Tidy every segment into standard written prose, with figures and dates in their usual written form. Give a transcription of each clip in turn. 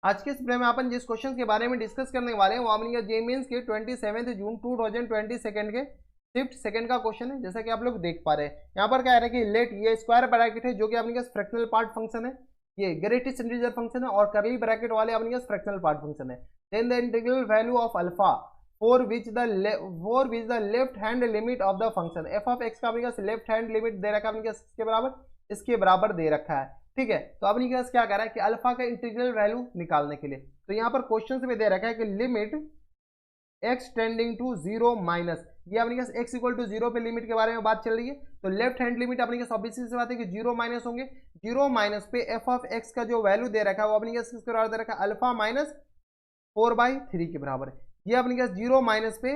आज के इस वीडियो में अपन जिस क्वेश्चन के बारे में डिस्कस करने वाले हैं वो अपने जे मेंस के 27 जून 2022 के शिफ्ट सेकंड का क्वेश्चन है। जैसा कि आप लोग देख पा रहे हैं यहाँ पर क्या है कि लेट ये स्क्वायर ब्रैकेट है जो कि अपने पास फ्रैक्शनल पार्ट फंक्शन है, ये ग्रेटेस्ट इंटीजर फंक्शन है और करली ब्रैकेट वाले अपने पास फ्रैक्शनल पार्ट फंक्शन है। Then the integral value of alpha for which the left hand limit of the function F of X का अपने पास लेफ्ट हैंड लिमिट दे रखा है अपने पास इसके बराबर दे रखा है। ठीक है, तो अपनी केस क्या कर रहा है कि अल्फा का इंटीग्रल वैल्यू निकालने के लिए तो यहाँ पर क्वेश्चन में दे रखा है कि limit x tending to 0 minus, ये अपनी केस x इक्वल टू 0 पे लिमिट के बारे में बात चल रही है। तो लेफ्ट हैंड लिमिट अपनी केस ऑब्वियसली से बात है कि 0 माइनस होंगे, 0 माइनस पे f ऑफ x का जो वैल्यू दे रखा है वो अपनी केस किसके बराबर दे रखा है अल्फा माइनस 4/3 के बराबर है। ये अपनी केस 0 माइनस पे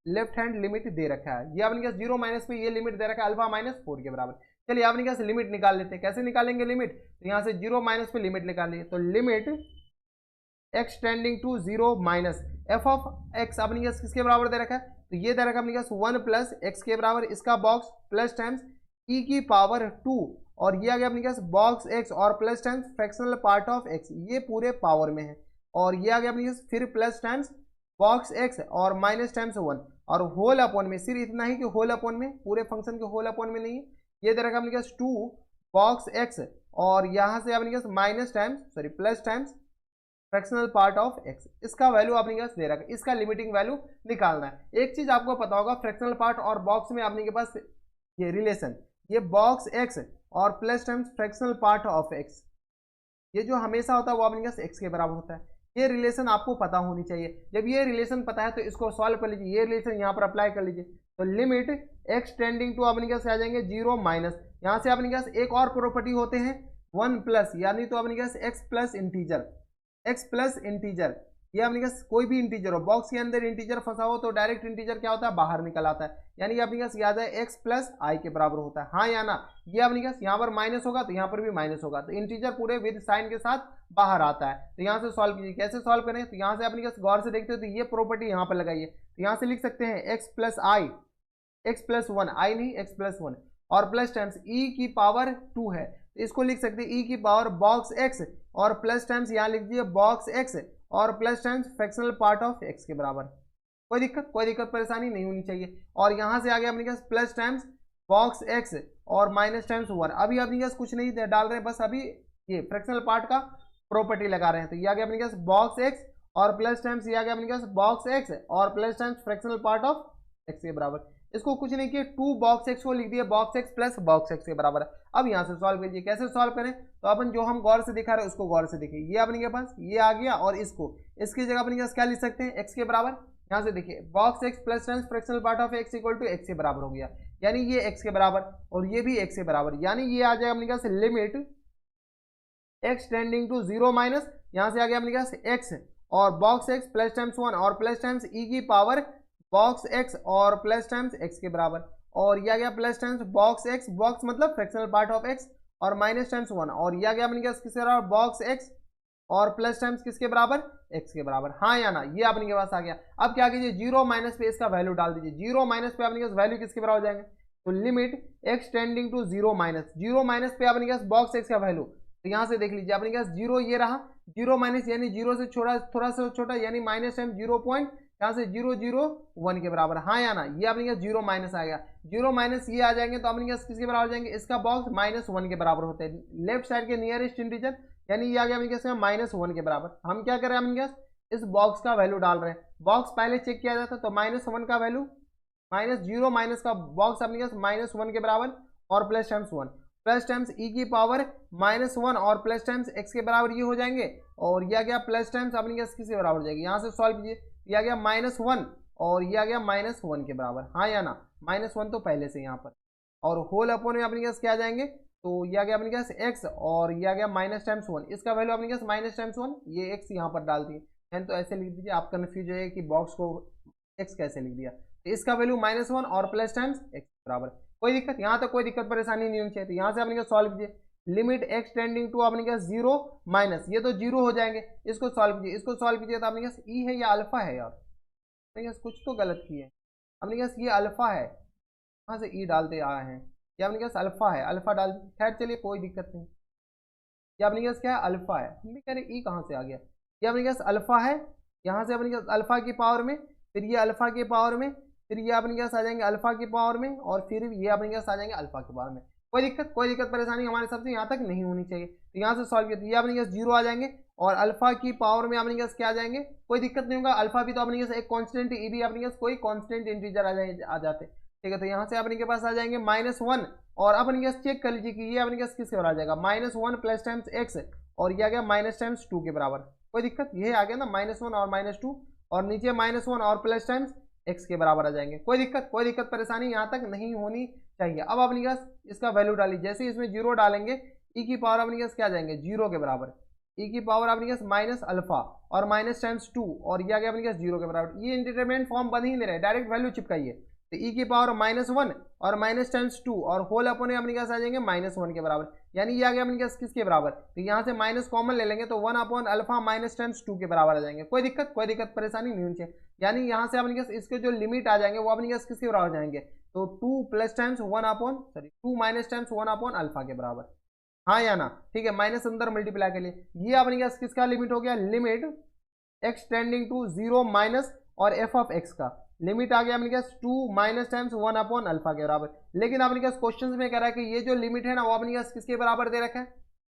लेफ्ट हैंड लिमिट दे रखा है, ये अपनी केस 0 माइनस पे ये लिमिट दे रखा है अल्फा माइनस 4 के बराबर। चलिए अपने कैसे लिमिट निकाल लेते हैं, कैसे निकालेंगे लिमिट, तो यहाँ से 0 माइनस पे लिमिट निकाल लिए तो limit x tending to 0 minus f of x अपनी किसके बराबर दे रखा है, तो ये दे रखा है अपने पास 1 प्लस x के बराबर, इसका बॉक्स प्लस टाइम्स e की पावर 2 और ये आ गया अपने पास बॉक्स x और plus times fractional part of x, ये पूरे पावर में है और ये आ गया अपने पास फिर प्लस टाइम्स बॉक्स x और माइनस टाइम्स 1 और होल अपॉन में, सिर्फ इतना ही कि होल अपॉन में, पूरे फंक्शन के होल अपॉन में नहीं है। ये दे रखा अपने पास 2 बॉक्स x और यहाँ से अपने पास minus times sorry plus times fractional part of x, इसका वैल्यू अपने पास दे रखा है, इसका लिमिटिंग वैल्यू निकालना है। एक चीज आपको पता होगा फ्रैक्शनल पार्ट और बॉक्स में अपने के पास ये रिलेशन, ये बॉक्स x और plus times fractional part of x, ये जो हमेशा होता है वो अपने पास x के बराबर होता है। ये रिलेशन आपको पता होनी चाहिए, जब ये रिलेशन पता है तो इसको सॉल्व कर लीजिए, ये रिलेशन यहाँ पर अप्लाई कर लीजिए तो लिमिट x टेंडिंग टू अपने पास आ जाएंगे 0 माइनस, यहाँ से अपने पास एक और प्रॉपर्टी होते हैं 1 प्लस, यानी तो अपने पास x प्लस इंटीजर, ये अपने पास कोई भी इंटीजर हो, बॉक्स के अंदर इंटीजर फंसा हो तो डायरेक्ट इंटीजर क्या होता है बाहर निकल आता है, यानी अपने पास याद है x प्लस आई के बराबर होता है, हाँ या ना। ये अपने पास यहाँ पर माइनस होगा तो यहाँ पर भी माइनस होगा तो इंटीजर पूरे विद साइन के साथ बाहर आता है। तो यहाँ से सॉल्व कीजिए, कैसे सॉल्व करें, तो यहाँ से अपने पास गौर से देखते हो तो ये प्रॉपर्टी यहाँ पर लगाइए, तो यहाँ से लिख सकते हैं x प्लस आई, x प्लस 1 आई नहीं x प्लस 1 और प्लस टाइम्स e की पावर 2 है तो इसको लिख सकते हैं e की पावर बॉक्स x और प्लस टाइम्स यहाँ लिख दिए बॉक्स x और plus times fractional part of x के बराबर। कोई दिक्कत परेशानी नहीं होनी चाहिए। और यहाँ से आ गया अपने पास प्लस टाइम्स बॉक्स x और माइनस टाइम्स 1, अभी अपने पास कुछ नहीं डाल रहे हैं, बस अभी ये फ्रैक्शनल पार्ट का प्रॉपर्टी लगा रहे हैं। तो ये आ गया अपने पास बॉक्स x और प्लस टाइम्स ये आ गया अपने पास बॉक्स x और plus times fractional part of x के बराबर। इसको कुछ नहीं किया, 2 बॉक्स x को लिख दिया box x plus box x के बराबर है। अब यहाँ से सॉल्व कीजिए, कैसे सॉल्व करें, तो अपन जो हम गौर से दिखा रहे हैं उसको गौर से देखिए, ये अपने के पास ये आ गया और इसकी जगह अपने पास क्या लिख सकते हैं x के बराबर, यहाँ से देखिए box x plus times fractional part of x equal to x के बराबर हो गया, यानी ये x के बराबर और ये भी x के बराबर, यानी ये आ जाएगा अपने पास limit x tending to 0 minus, यहाँ से आ गया अपने पास x और बॉक्स x प्लस टाइम्स 1 और प्लस टाइम्स e की पावर बॉक्स x और प्लस टाइम्स x के बराबर और ये आ गया plus times box x, box मतलब फ्रैक्शनल पार्ट ऑफ x और माइनस टाइम्स 1 और ये आ गया अपने पास किसके बराबर बॉक्स x और प्लस टाइम्स किसके बराबर x के बराबर, हाँ या ना, ये अपने के पास आ गया। अब क्या कीजिए 0 माइनस पे इसका वैल्यू डाल दीजिए, 0 माइनस पे अपने पास वैल्यू किसके बराबर हो जाएंगे, तो limit x tending to 0 minus, 0 minus पे अपने पास बॉक्स x का वैल्यू, तो यहाँ से देख लीजिए अपने पास 0 ये रहा, 0 माइनस यानी 0 से छोटा थोड़ा सा छोटा यानी माइनस टाइम 0 पॉइंट यहाँ से 001 के बराबर, हाँ या ना, ये अपने पास 0 माइनस आ गया, 0 माइनस ये आ जाएंगे तो अपने पास किसके बराबर हो जाएंगे, इसका बॉक्स -1 के बराबर होते हैं, लेफ्ट साइड के नियरेस्ट इंटीजर, यानी ये आ गया अपने पास -1 के बराबर। हम क्या कर रहे हैं अपने पास इस बॉक्स का वैल्यू डाल रहे हैं, बॉक्स पहले चेक किया जाता तो -1 का वैल्यू -0 माइनस का बॉक्स अपने पास -1 के बराबर और plus times 1 plus times e की पावर -1 और प्लस टाइम्स x के बराबर ये हो जाएंगे और ये आ गया प्लस टाइम्स अपने पास किसके बराबर हो जाएगी, यहाँ से सॉल्व कीजिए, ये आ गया -1 और ये आ गया -1 के बराबर, हाँ या ना, -1 तो पहले से यहाँ पर और होल अपॉन में अपने पास क्या आ जाएंगे, तो ये आ गया अपने पास x और ये आ गया माइनस टाइम्स 1, इसका वैल्यू अपने पास माइनस टाइम्स 1, ये x यहाँ पर डाल दिए एंड तो ऐसे लिख दीजिए, आप कन्फ्यूज हो कि बॉक्स को x कैसे लिख दिया, तो इसका वैल्यू -1 और प्लस टाइम्स x बराबर। कोई दिक्कत, यहाँ तक कोई दिक्कत परेशानी नहीं होनी चाहिए। तो यहाँ से अपने सॉल्व कीजिए, लिमिट x टेंडिंग टू अपने पास 0 माइनस, ये तो 0 हो जाएंगे, इसको सॉल्व कीजिए, इसको सॉल्व कीजिए तो अपने पास e है या अल्फा है, यार अपने पास कुछ तो गलत किए, अपने पास ये अल्फा है, कहाँ से e डालते आए हैं, ये अपने पास अल्फा है, अल्फा डाल, खैर चलिए कोई दिक्कत नहीं, ये अपने पास क्या है अल्फा है, हम भी कह रहे e कहाँ से आ गया, ये अपने पास अल्फा है, यहाँ से अपने पास अल्फा की पावर में, फिर ये अल्फा की पावर में, फिर ये अपने पास आ जाएंगे अल्फा की पावर में, और फिर ये अपने पास आ जाएंगे अल्फा की पावर में। कोई दिक्कत परेशानी हमारे हिसाब से यहाँ तक नहीं होनी चाहिए। तो यहाँ से सॉल्व किया तो ये अपने पास 0 आ जाएंगे, और अल्फा की पावर में अपने पास क्या आ जाएंगे, कोई दिक्कत नहीं होगा, अल्फा भी तो अपने पास एक कांस्टेंट, ई भी अपने पास कोई कांस्टेंट इंटीजर आ जाते। ठीक है, तो यहाँ से अपने के पास आ जाएंगे -1, और अपने के पास चेक कर लीजिए कि ये अपने के पास किसके बराबर आ जाएगा, -1 प्लस टाइम्स एक्स, और ये आ गया माइनस टाइम्स 2 के बराबर। कोई दिक्कत, ये आ गया ना -1 और -2, और नीचे -1 और प्लस टाइम्स एक्स के बराबर आ जाएंगे। कोई दिक्कत परेशानी यहाँ तक नहीं होनी चाहिए। अब अपने पास इसका वैल्यू डाली, जैसे इसमें 0 डालेंगे, ई की पावर अपने पास क्या आ जाएंगे 0 के बराबर, ई की पावर अपने पास माइनस अल्फा और माइनस टाइम्स 2, और ये आ गया अपने पास 0 के बराबर। ये इंडिटरमिनेट फॉर्म बन ही नहीं रहे, डायरेक्ट वैल्यू चिपकाइए, तो ई की पावर -1 और माइनस टाइम्स 2 और होल अपॉन अपने पास आ जाएंगे -1 के बराबर, यानी ये आ गया अपने पास किसके बराबर, तो यहाँ से माइनस कॉमन ले लेंगे तो 1 अपॉन अल्फा माइनस टाइम्स 2 के बराबर आ जाएंगे। कोई दिक्कत परेशानी नहीं होनी चाहिए, यानी यहाँ से अपने पास इसके जो लिमिट आ जाएंगे वो अपने पास किसके बराबर आ जाएंगे, तो 2 plus times 2 minus times 1 upon alpha के बराबर, हाँ या ना। ठीक है, माइनस अंदर मल्टीप्लाई के लिए ये अपने पास किसका लिमिट हो गया, limit x tending to 0 minus और f ऑफ x का लिमिट आ गया अपने पास 2 माइनस टाइम्स 1 अपॉन अल्फा के बराबर। लेकिन अपने पास क्वेश्चन में कह रहा है कि ये जो लिमिट है ना वो अपने पास किसके बराबर दे रखा है,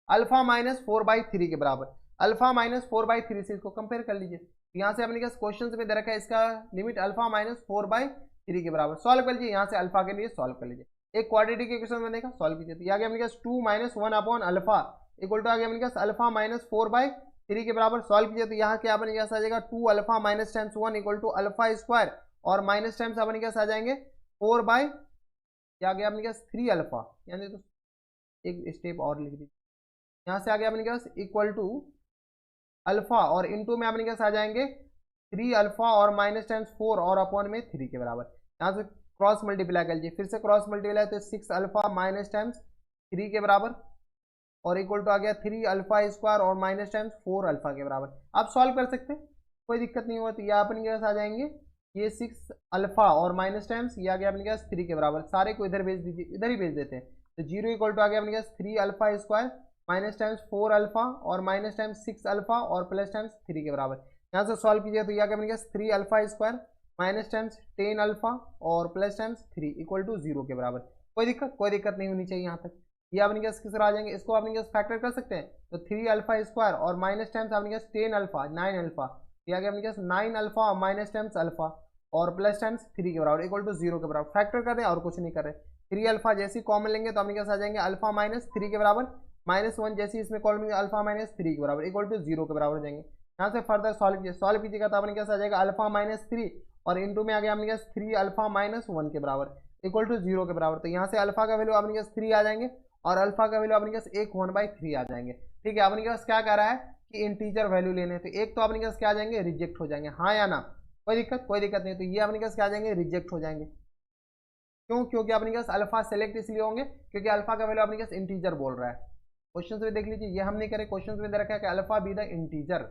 अल्फा -4/3 के बराबर, अल्फा -4/3 से इसको कंपेयर कर लीजिए। यहाँ से अपने पास क्वेश्चन में दे रखा है इसका लिमिट अल्फा -4/3 के बराबर। सॉल्व कर लीजिए, यहाँ से अल्फा के लिए सॉल्व कर लीजिए, एक क्वाड्रेटिक इक्वेशन बनेगा, सॉल्व कीजिए। तो ये आ गया अपने पास 2 - 1 अपॉन अल्फा इक्वल टू आ गया अपने पास अल्फा -4/3 के बराबर। सॉल्व कीजिए तो यहाँ क्या अपने पास आ जाएगा 2 alpha minus times 1 equal to alpha square, और माइनस टाइम्स अपने पास आ जाएंगे 4 बाई क्या आ गया अपने पास 3 अल्फा, यानी तो एक स्टेप और लिख दीजिए, यहाँ से आ गया अपने पास इक्वल टू अल्फा और इनटू में अपने पास आ जाएंगे 3 अल्फा और माइनस टाइम्स 4 और अपॉन में 3 के बराबर। यहाँ से क्रॉस मल्टीप्लाई कर लीजिए, फिर से क्रॉस मल्टीप्लाई तो 6 अल्फा माइनस टाइम्स 3 के बराबर, और इक्वल टू आ गया 3 अल्फा स्क्वायर और माइनस टाइम्स 4 अल्फा के बराबर। आप सॉल्व कर सकते हैं, कोई दिक्कत नहीं हुआ। तो ये अपने पास आ जाएंगे ये 6 अल्फा और माइनस टाइम्स ये आ गया अपने पास 3 के बराबर, सारे को इधर भेज दीजिए, इधर ही भेज देते हैं। तो 0 इक्वल टू आ गया अपने पास 3 alpha square minus times 4 alpha और माइनस टाइम्स 6 अल्फा और प्लस टाइम्स 3 के बराबर। यहाँ से सॉल्व कीजिए तो ये आ गया अपने पास 3 alpha square minus times 10 alpha और प्लस टाइम्स 3 इक्वल टू 0 के बराबर। कोई दिक्कत नहीं होनी चाहिए यहाँ तक। ये अपने पास किस तरह आ जाएंगे, इसको अपने पास फैक्टर कर सकते हैं, तो 3 अल्फा स्क्वायर और माइनस टाइम्स अपने पास 10 अल्फा 9 अल्फा, ये आ गया अपने पास 9 अल्फा और माइनस टाइम्स अल्फा और प्लस टाइम्स 3 के बराबर इक्वल टू 0 के बराबर। फैक्टर कर रहे हैं और कुछ नहीं कर रहे। 3 अल्फा जैसी कॉमन लेंगे तो अपने पास आ जाएंगे अल्फा माइनस 3 के बराबर, -1 जैसी इसमें कॉमन लेंगे अल्फा -3 के बराबर इक्वल टू 0 के बराबर हो जाएंगे। यहाँ से फर्दर सॉल्व कीजिएगा तो अपने पास आ जाएगा अल्फा -3 और इंटू में आ गया अपने पास 3 अल्फा -1 के बराबर इक्वल टू 0 के बराबर। तो यहाँ से अल्फा का वैल्यू अपने पास 3 आ जाएंगे और अल्फा का वैल्यू अपने पास 1/3 आ जाएंगे। ठीक है, अपने पास क्या कह रहा है कि इंटीजर वैल्यू लेने, तो एक तो अपने पास क्या आ जाएंगे रिजेक्ट हो जाएंगे, हाँ या ना। कोई दिक्कत नहीं। तो ये अपने पास क्या आ जाएंगे रिजेक्ट हो जाएंगे, क्यों, क्योंकि अपने पास अल्फा सेलेक्ट इसलिए होंगे क्योंकि अल्फा का वैल्यू अपने पास इंटीजर बोल रहा है। क्वेश्चन में देख लीजिए, ये हम नहीं करे, क्वेश्चन में दे रखा है कि अल्फा बी द इंटीजर,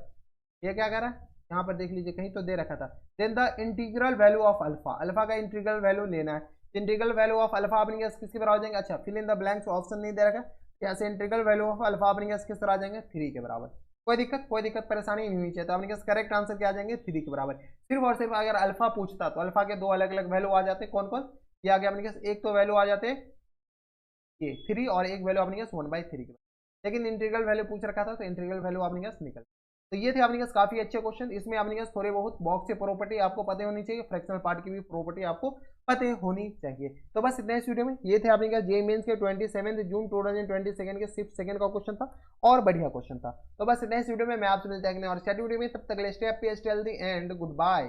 ये क्या कह रहा है यहाँ पर देख लीजिए, कहीं तो दे रखा था then the integral value of alpha, alpha का इंटीग्रल वैल्यू लेना है। इंटीग्रल वैल्यू ऑफ अल्फा अपने पास किसके बराबर हो जाएंगे, अच्छा fill in the blanks option नहीं दे रखा, यहाँ से इंटीग्रल वैल्यू ऑफ अल्फा अपने पास किस तरह आ जाएंगे 3 के बराबर। कोई दिक्कत परेशानी नहीं हुई चाहिए। तो अपने पास करेक्ट आंसर क्या आ जाएंगे 3 के बराबर। सिर्फ और सिर्फ अगर अल्फा पूछता तो अल्फा के 2 अलग अलग वैल्यू आ जाते, कौन कौन, ये आ गया अपने पास एक तो वैल्यू आ जाते ये 3 और एक वैल्यू अपने पास 1/3 के, लेकिन इंटीग्रल वैल्यू पूछ रखा था तो इंटीग्रल वैल्यू अपने पास निकल। तो ये थे अपने पास काफी अच्छे क्वेश्चन, इसमें अपने पास थोड़े बहुत बॉक्स से प्रॉपर्टी आपको पता होनी चाहिए, फ्रैक्शनल पार्ट की भी प्रॉपर्टी आपको पता होनी चाहिए। तो बस इतने इस वीडियो में, ये थे अपने पास जेईई मेंस के 27 जून 2022 के शिफ्ट सेकंड का क्वेश्चन था और बढ़िया क्वेश्चन था। तो बस इतने इस वीडियो में, मैं आपसे मिलता है और वीडियो में, तब तक stay happy stay healthy and good bye.